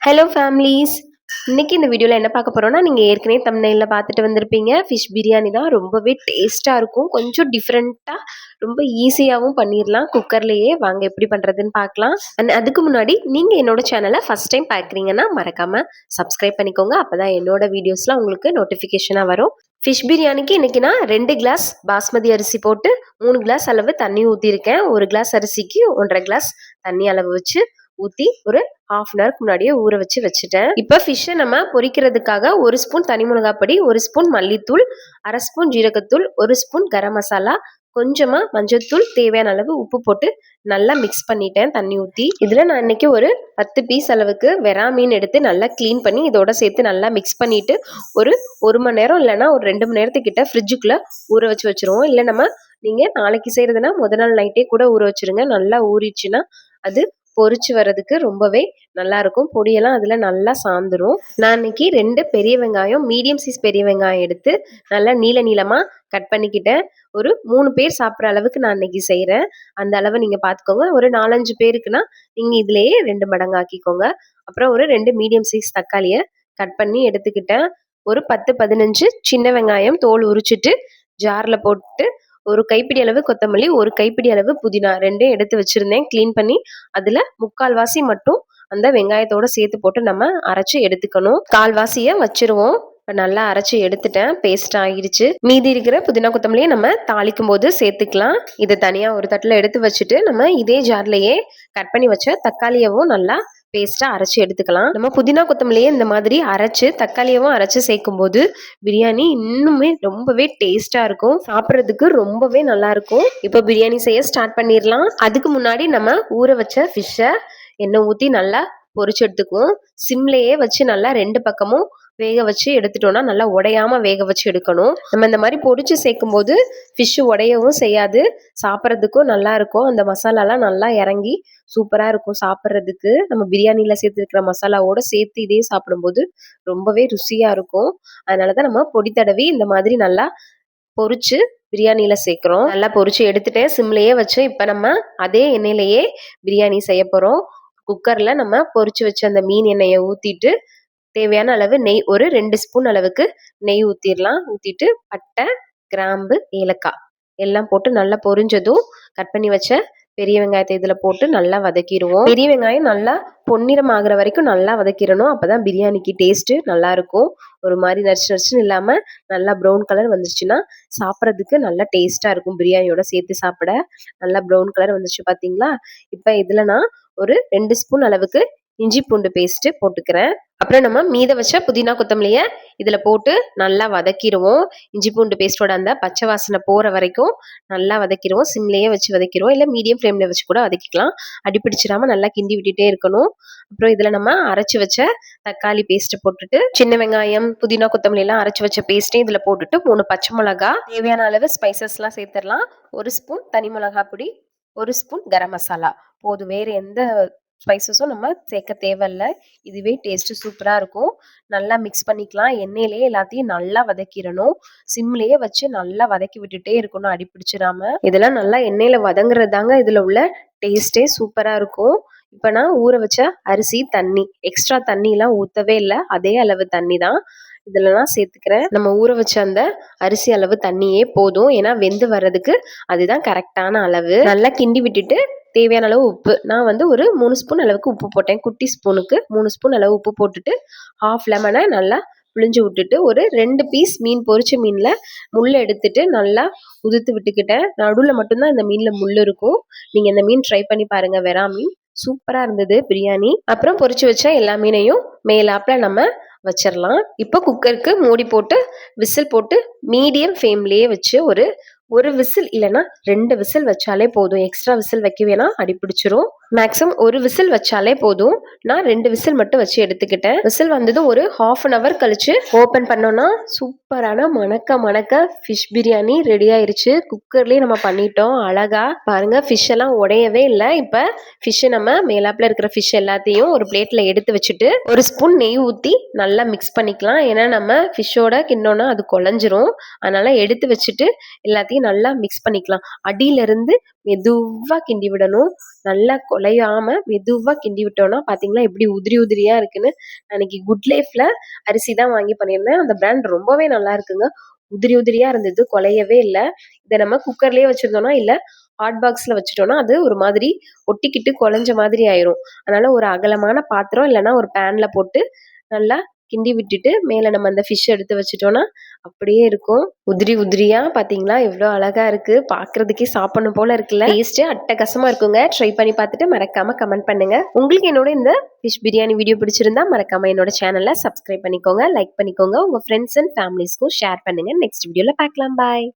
Hello families. இன்னைக்கு இந்த வீடியோவில் என்ன பார்க்க போகிறோம்னா, நீங்கள் ஏற்கனவே தம்ப்நெயிலில் பார்த்துட்டு வந்திருப்பீங்க. ஃபிஷ் பிரியாணி தான். ரொம்பவே டேஸ்ட்டாக இருக்கும். கொஞ்சம் டிஃப்ரெண்ட்டாக ரொம்ப ஈஸியாகவும் பண்ணிடலாம் குக்கர்லேயே. வாங்க எப்படி பண்ணுறதுன்னு பார்க்கலாம். அதுக்கு முன்னாடி நீங்கள் என்னோட சேனலை ஃபஸ்ட் டைம் பார்க்குறீங்கன்னா மறக்காமல் சப்ஸ்கிரைப் பண்ணிக்கோங்க. அப்போ தான் என்னோட வீடியோஸ்லாம் உங்களுக்கு நோட்டிஃபிகேஷனாக வரும். ஃபிஷ் பிரியாணிக்கு இன்றைக்கி நான் 2 கிளாஸ் பாஸ்மதி அரிசி போட்டு 3 கிளாஸ் அளவு தண்ணி ஊற்றிருக்கேன். 1 கிளாஸ் அரிசிக்கு 1.5 கிளாஸ் தண்ணி அளவு வச்சு ஊற்றி ஒரு ஹாஃப் அன் ஹவருக்கு முன்னாடியே ஊற வச்சுட்டேன். இப்போ ஃபிஷ்ஷை நம்ம பொரிக்கிறதுக்காக 1 ஸ்பூன் தனி மிளகாய் பொடி, 1 ஸ்பூன் மல்லித்தூள், 1/2 ஸ்பூன் ஜீரகத்தூள், 1 ஸ்பூன் கரம் மசாலா, கொஞ்சமா மஞ்சள்தூள், தேவையான அளவு உப்பு போட்டு நல்லா மிக்ஸ் பண்ணிட்டேன் தண்ணி ஊற்றி. இதில் நான் இன்னைக்கு ஒரு 10 பீஸ் அளவுக்கு வெரா மீன் எடுத்து நல்லா க்ளீன் பண்ணி இதோட சேர்த்து நல்லா மிக்ஸ் பண்ணிட்டு ஒரு 1 மணி நேரம் இல்லைன்னா ஒரு 2 மணி நேரத்துக்கிட்ட ஃப்ரிட்ஜுக்குள்ளே ஊற வச்சுருவோம். இல்லை நீங்கள் நாளைக்கு செய்கிறதுனா முதல் நாள் நைட்டே கூட ஊற வச்சுருங்க. நல்லா ஊறிச்சுன்னா அது பொரிச்சு வர்றதுக்கு ரொம்பவே நல்லா இருக்கும். பொடியெல்லாம் அதுல நல்லா சாந்துரும். நான் இன்னைக்கு 2 பெரிய வெங்காயம், மீடியம் சைஸ் பெரிய வெங்காயம் எடுத்து நல்லா நீளமா கட் பண்ணிக்கிட்டேன். ஒரு 3 பேர் சாப்பிட்ற அளவுக்கு நான் இன்னைக்கு செய்கிறேன். அந்த அளவை நீங்க பார்த்துக்கோங்க. ஒரு 4-5 பேருக்குன்னா நீங்க இதுலயே 2 மடங்கு ஆக்கிக்கோங்க. அப்புறம் ஒரு 2 மீடியம் சைஸ் தக்காளியை கட் பண்ணி எடுத்துக்கிட்டேன். ஒரு 10-15 சின்ன வெங்காயம் தோல் உரிச்சிட்டு ஜார்ல போட்டு, ஒரு கைப்பிடி அளவு கொத்தமல்லி, ஒரு கைப்பிடி அளவு புதினா 2 எடுத்து வச்சிருந்தேன் க்ளீன் பண்ணி. அதுல 3/4 மட்டும் அந்த வெங்காயத்தோட சேர்த்து போட்டு நம்ம அரைச்சு எடுத்துக்கணும். 1/4 வச்சிருவோம். நல்லா அரைச்சு எடுத்துட்டேன். பேஸ்ட் ஆகிடுச்சு. மீதி இருக்கிற புதினா கொத்தமல்லியை நம்ம தாளிக்கும் போது சேர்த்துக்கலாம். இதை தனியா ஒரு தட்டுல எடுத்து வச்சுட்டு நம்ம இதே ஜார்லயே கட் பண்ணி வச்ச தக்காளியவும் நல்லா பேஸ்டா அரைச்சு எடுத்துக்கலாம். நம்ம புதினா கொத்தமல்லியே இந்த மாதிரி அரைச்சு தக்காளியவும் அரைச்சு சேர்க்கும் போது பிரியாணி இன்னுமே ரொம்பவே டேஸ்டா இருக்கும். சாப்பிட்றதுக்கு ரொம்பவே நல்லா இருக்கும். இப்போ பிரியாணி செய்ய ஸ்டார்ட் பண்ணிடலாம். அதுக்கு முன்னாடி நம்ம ஊற வச்ச ஃபிஷ்ஷை எண்ணெய் ஊற்றி நல்லா பொரிச்சு எடுத்துக்குவோம். சிம்லேயே வச்சு நல்லா 2 பக்கமும் வேக வச்சு எடுத்துட்டோம்னா நல்லா உடையாம வேக வச்சு எடுக்கணும். நம்ம இந்த மாதிரி பொரிச்சு சேர்க்கும் போது ஃபிஷ்ஷு உடையவும் செய்யாது, சாப்பிட்றதுக்கும் நல்லா இருக்கும். அந்த மசாலாலாம் நல்லா இறங்கி சூப்பராக இருக்கும் சாப்பிட்றதுக்கு. நம்ம பிரியாணியில் சேர்த்துருக்கிற மசாலாவோட சேர்த்து இதே சாப்பிடும்போது ரொம்பவே ருசியாக இருக்கும். அதனால தான் நம்ம பொடி தடவி இந்த மாதிரி நல்லா பொரிச்சு பிரியாணியில் சேர்க்குறோம். நல்லா பொரிச்சு எடுத்துட்டேன் சிம்லேயே வச்சு. இப்போ நம்ம அதே எண்ணெயிலேயே பிரியாணி செய்ய போகிறோம். குக்கரில் நம்ம பொரிச்சு வச்ச அந்த மீன் எண்ணெயை ஊற்றிட்டு தேவையான அளவு நெய், ஒரு 2 ஸ்பூன் அளவுக்கு நெய் ஊற்றிடலாம். ஊற்றிட்டு பட்டை, கிராம்பு, ஏலக்காய் எல்லாம் போட்டு நல்லா பொரிஞ்சதும் கட் பண்ணி வச்ச பெரிய வெங்காயத்தை இதில் போட்டு நல்லா வதக்கிடுவோம். பெரிய வெங்காயம் நல்லா பொன்னிறம் ஆகிற வரைக்கும் நல்லா வதக்கிடணும். அப்போதான் பிரியாணிக்கு டேஸ்ட்டு நல்லா இருக்கும். ஒரு மாதிரி நரிச்சுன்னு இல்லாமல் நல்லா ப்ரௌன் கலர் வந்துச்சுன்னா சாப்பிட்றதுக்கு நல்லா டேஸ்ட்டாக இருக்கும். பிரியாணியோட சேர்த்து சாப்பிட நல்லா ப்ரௌன் கலர் வந்துச்சு பார்த்தீங்களா. இப்போ இதில் நான் ஒரு 2 ஸ்பூன் அளவுக்கு இஞ்சி பூண்டு பேஸ்ட்டு போட்டுக்கிறேன். அப்புறம் நம்ம மீத வச்ச புதினா கொத்தமல்லியை இதில் போட்டு நல்லா வதக்கிடுவோம். இஞ்சி பூண்டு பேஸ்ட்டோட அந்த பச்சை வாசனை போகிற வரைக்கும் நல்லா வதக்கிடுவோம். சிம்லேயே வச்சு வதக்கிடுவோம், இல்லை மீடியம் ஃப்ளேமில் வச்சு கூட வதக்கிக்கலாம். அடிப்பிடிச்சிடாமல் நல்லா கிண்டி விட்டுட்டே இருக்கணும். அப்புறம் இதில் நம்ம அரைச்சி வச்ச தக்காளி பேஸ்ட்டை போட்டுட்டு, சின்ன வெங்காயம், புதினா கொத்தமல்லி எல்லாம் அரைச்சி வச்ச பேஸ்ட்டையும் இதில் போட்டுட்டு 3 பச்சை மிளகா, தேவையான அளவு ஸ்பைசஸ்லாம் சேர்த்துடலாம். 1 ஸ்பூன் தனி மிளகா பொடி, 1 ஸ்பூன் கரம் மசாலா போதும். வேறு எந்த ஸ்பைசஸும் நம்ம சேர்க்க தேவையில்லை. இதுவே டேஸ்ட்டு சூப்பராக இருக்கும். நல்லா மிக்ஸ் பண்ணிக்கலாம். எண்ணெயிலேயே எல்லாத்தையும் நல்லா வதக்கிடணும். சிம்லேயே வச்சு நல்லா வதக்கி விட்டுட்டே இருக்கணும், அடிப்பிடிச்சிடாம. இதெல்லாம் நல்லா எண்ணெயில் வதங்குறது தாங்க இதில் உள்ள டேஸ்ட்டே சூப்பராக இருக்கும். இப்போ நான் ஊற வச்ச அரிசி தண்ணி, எக்ஸ்ட்ரா தண்ணிலாம் ஊற்றவே இல்லை, அதே அளவு தண்ணி தான் இதில் நான் சேர்த்துக்கிறேன். நம்ம ஊற வச்ச அந்த அரிசி அளவு தண்ணியே போதும். ஏன்னா வெந்து வர்றதுக்கு அதுதான் கரெக்டான அளவு. நல்லா கிண்டி விட்டுட்டு தேவையான அளவு உப்பு, நான் ஒரு 3 ஸ்பூன் அளவுக்கு உப்பு போட்டேன். குட்டி ஸ்பூனுக்கு 3 ஸ்பூன் அளவு உப்பு போட்டுட்டு ஹாஃப் லெமனை நல்லா புளிஞ்சு விட்டுட்டு ஒரு 2 பீஸ் மீன், பொரிச்ச மீனில் முள்ளை எடுத்துட்டு நல்லா உதுத்து விட்டுக்கிட்டேன். நடுவில் மட்டும்தான் இந்த மீனில் முள் இருக்கும். நீங்கள் இந்த மீன் ட்ரை பண்ணி பாருங்கள். வெரா மீன் சூப்பராக இருந்தது பிரியாணி. அப்புறம் பொரிச்சு வச்ச எல்லா மீனையும் மேலாப்பில் நம்ம வச்சிடலாம். இப்போ குக்கருக்கு மூடி போட்டு விசில் போட்டு மீடியம் ஃப்ளேம்லேயே வச்சு ஒரு விசில் இல்லைன்னா 2 விசில் வச்சாலே போதும். எக்ஸ்ட்ரா விசில் வைக்க வேணாம், அடிப்பிடிச்சிரும். மேக்ஸிமம் ஒரு விசில் வச்சாலே போதும். நான் 2 விசில் மட்டும் வச்சு எடுத்துக்கிட்டேன். விசில் வந்ததும் ஒரு ஹாஃப் அன் ஹவர் கழிச்சு ஓப்பன் பண்ணோன்னா சூப்பரான மணக்க ஃபிஷ் பிரியாணி ரெடி ஆயிருச்சு. குக்கர்லேயே நம்ம பண்ணிட்டோம் அழகா. பாருங்க, ஃபிஷ் எல்லாம் உடையவே இல்லை. இப்போ ஃபிஷ்ஷை நம்ம மேலாப்பில் இருக்கிற ஃபிஷ் எல்லாத்தையும் ஒரு பிளேட்டில் எடுத்து வச்சுட்டு 1 ஸ்பூன் நெய் ஊற்றி நல்லா மிக்ஸ் பண்ணிக்கலாம். ஏன்னா நம்ம ஃபிஷ்ஷோட கிண்டோன்னா அது குழஞ்சிரும். அதனால எடுத்து வச்சுட்டு எல்லாத்தையும் எல்லாத்தையும் நல்லா மிக்ஸ் பண்ணிக்கலாம். அடியிலிருந்து மெதுவா கிண்டி விடணும். நல்லா குழையாம மெதுவா கிண்டி விட்டோம்னா பார்த்தீங்களா எப்படி உதிரி உதிரியா இருக்குன்னு. அன்னைக்கு குட் லைஃப்ல அரிசி தான் வாங்கி பண்ணியிருந்தேன். அந்த பிராண்ட் ரொம்பவே நல்லா இருக்குங்க. உதிரி உதிரியா இருந்தது, குழையவே இல்ல. இத நம்ம குக்கர்லயே வச்சிருந்தோம்னா, இல்ல ஹாட் பாக்ஸ்ல வச்சுட்டோம்னா, அது ஒரு மாதிரி ஒட்டிக்கிட்டு குழஞ்ச மாதிரி ஆயிரும். அதனால ஒரு அகலமான பாத்திரம் இல்லன்னா ஒரு பேன்ல போட்டு நல்லா கிண்டி விட்டுட்டு, மேல நம்ம அந்த ஃபிஷ் எடுத்து வச்சுட்டோம்னா, அப்படியே இருக்கும். உதிரி உதிரியா பார்த்தீங்களா? எவ்ளோ அழகா இருக்கு. பார்க்கறதுக்கே சாப்பிடணும் போல இருக்குல்ல. டேஸ்ட் அட்டகாசமா இருக்குங்க. ட்ரை பண்ணி பார்த்துட்டு மறக்காம கமெண்ட் பண்ணுங்க. உங்களுக்கு என்னோட இந்த ஃபிஷ் பிரியாணி வீடியோ பிடிச்சிருந்தா மறக்காம என்னோட சேனல சப்ஸ்கிரைப் பண்ணிக்கோங்க, லைக் பண்ணிக்கோங்க. உங்க ஃப்ரெண்ட்ஸ் அண்ட் ஃபேமிலிஸ்க்கும் ஷேர் பண்ணுங்க. நெக்ஸ்ட் வீடியோல பார்க்கலாம். பாய்.